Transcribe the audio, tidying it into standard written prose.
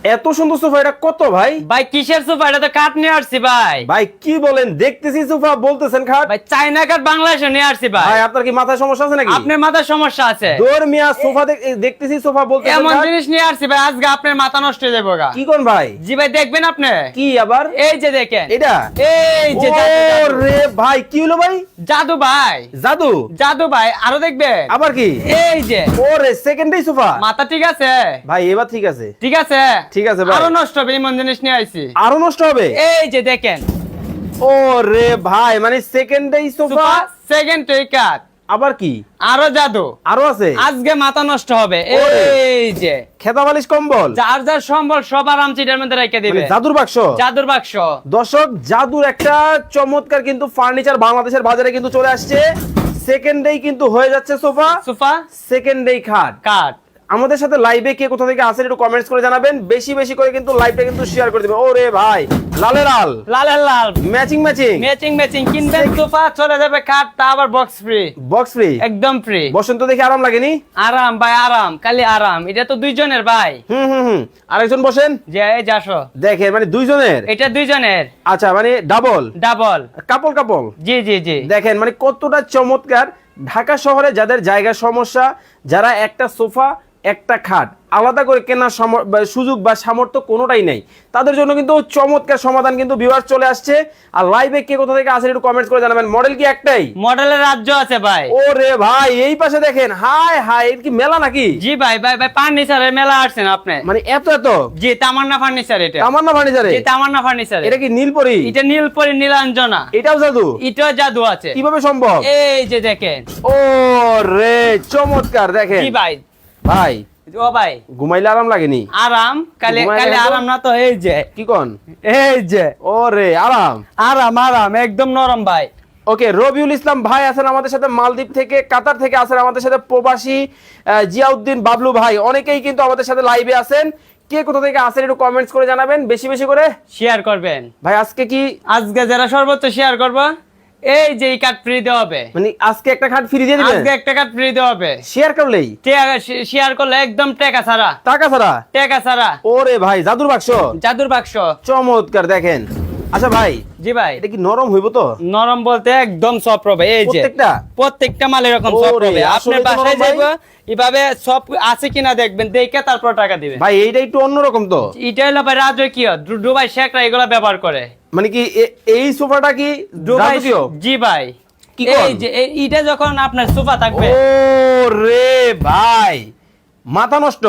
এত সুন্দর সোফা, এটা কত ভাই? ভাই কিসের সোফা? এটা তো কাঠ নিয়ে আসছি ভাই। ভাই কি বলেন, দেখতেছি সোফা বলতেছেন খাট। ভাই চাইনা কাঠ বাংলাদেশে নিয়ে আসছি ভাই। ভাই আপনার কি মাথায় সমস্যা আছে নাকি? আপনার মাথায় সমস্যা আছে? দূর মিয়া, সোফা দেখতেছি সোফা বলতেছেন এমন খাট। জিনিস নিয়ে আসছি ভাই, আজকে আপনার মাথা নষ্ট হয়ে যাবে গা। কি কোন ভাই? জি ভাই দেখবেন আপনি। কি আবার? এই যে দেখেন, এটা এই যে জাদু। রে ভাই, কি হলো ভাই? জাদু ভাই, জাদু? জাদু ভাই, আরো দেখবেন। আবার কি? এই যে ওরে সেকেন্ডারি সোফা। মাথা ঠিক আছে ভাই এবার ঠিক আছে। ঠিক আছে ঠিক আছে ভাই। আরো নষ্ট হবে এমন জিনিস নিয়ে আইছি। আরো নষ্ট হবে? এই যে দেখেন, ওরে ভাই, মানে সেকেন্ডারি সোফা। সোফা সেকেন্ড টই কাট। আবার কি? আরো জাদু। আরো আছে? আজকে মাথা নষ্ট হবে। ওরে। এই যে খেতা বালিশ কম্বল, যার যার সম্বল সব আরাম চিটার মধ্যে রেখে দিবে। মানে জাদুর বাক্স। জাদুর বাক্স। দর্শক, জাদুর একটা চমৎকার কিন্তু ফার্নিচার বাংলাদেশের বাজারে কিন্তু চলে আসছে। সেকেন্ডেই কিন্তু হয়ে যাচ্ছে সোফা, সোফা সেকেন্ডেই খাট। কাট। আমাদের সাথে লাইভে কে কোথা থেকে আসেন একটু কমেন্টস করে জানাবেন, বেশি বেশি করে কিন্তু লাইভটা কিন্তু শেয়ার করে দিবেন। ওরে ভাই, লালে লাল, লাল লাল ম্যাচিং ম্যাচিং, ম্যাচিং ম্যাচিং কিনবেন সোফা, চলে যাবে কাট, তা আবার বক্স ফ্রি। বক্স ফ্রি, একদম ফ্রি। বসন্ত দেখে আরাম লাগেনি? আরাম ভাই, আরাম, খালি আরাম। এটা তো দুইজনের ভাই। হুম, আরেকজন বসেন। যে এই যাসো দেখেন, মানে দুইজনের। এটা দুইজনের। আচ্ছা, মানে ডাবল ডাবল। কাপল কাপল। জি জি জি। দেখেন মানে কতটা চমৎকার। ঢাকা শহরে যাদের জায়গার সমস্যা, যারা একটা সোফা একটা খাট আলাদা করে কেনার সুযোগ বা সামর্থ্য কোনোটাই নেই, তাদের জন্য কিন্তু চমৎকার সমাধান কিন্তু ভিউয়ার্স চলে আসছে। আর লাইভে কে কোথা থেকে আসেন একটু কমেন্টস করে জানাবেন। মডেল কি একটাই? মডেলের রাজ্য আছে ভাই। ওরে ভাই, এই পাশে দেখেন, হাই হাই, এর কি মেলা নাকি? জি ভাই ভাই ভাই, ফার্নিচারের মেলা আসছেন আপনি। মানে এত এত? জি, তামান্না ফার্নিচার। এটা তামান্না ফার্নিচারে? জি, তামান্না ফার্নিচার। এটা কি নীলপরি? এটা নীলপরি, নীলাঞ্জনা। এটাও জাদু? এটাও জাদু আছে। কিভাবে সম্ভব? এই যে দেখেন। ও রে, চমৎকার। দেখেন জি ভাই। ভাই, ও ভাই, ঘুমাইলে আরাম লাগেনি? আরাম, কালে ঘুমাইলে কালে একদম- আরাম না তো। এই যে কি কোন? এই যে ওরে আরাম। আরাম আরাম, একদম নরম ভাই। ওকে, রবিউল ইসলাম ভাই আছেন আমাদের সাথে মালদ্বীপ থেকে, কাতার থেকে আছেন আমাদের সাথে প্রবাসী জিয়াউদ্দিন বাবলু ভাই, অনেকেই কিন্তু আমাদের সাথে লাইভে আছেন। কে কোথা থেকে আছেন একটু কমেন্টস করে জানাবেন বেশি বেশি করে। শেয়ার করবেন ভাই আজকে কি, আজকে যারা সর্বোচ্চ শেয়ার করবে, এই যে এই কার্ড ফ্রি দেওয়া হবে। মানে আজকে একটা খাট ফ্রি দিয়ে দিবেন? আজকে একটা কার্ড ফ্রি দেওয়া হবে শেয়ার করলেই? শেয়ার করলে একদম টাকা ছাড়া। টাকা ছাড়া? টাকা ছাড়া। ওরে ভাই, জাদুর বাক্স, জাদুর বাক্স। চমৎকার। দেখেন, আচ্ছা ভাই, জি ভাই। এটা কি নরম হইব তো? নরম বলতে একদম সফট হবে। এই যে প্রত্যেকটা? প্রত্যেকটা মাল এরকম সফট ওরে, হবে। আসলে আপনি তো বাসায় নরম ভাই। যাইবো, এভাবে সব আছে কিনা দেখবেন, দেখে তারপর টাকা দিবেন। ভাই এইটা একটু অন্যরকম তো। এটা হলো ভাই রাজকীয়, দুবাই শেখরা এগুলা ব্যবহার করে। মানে কি এই সোফাটা কি দুবাই। রাজকীয়? জি ভাই। কি এই কোন? যে এটা যখন আপনার সোফা থাকবে। ও রে ভাই, মাথা নষ্ট।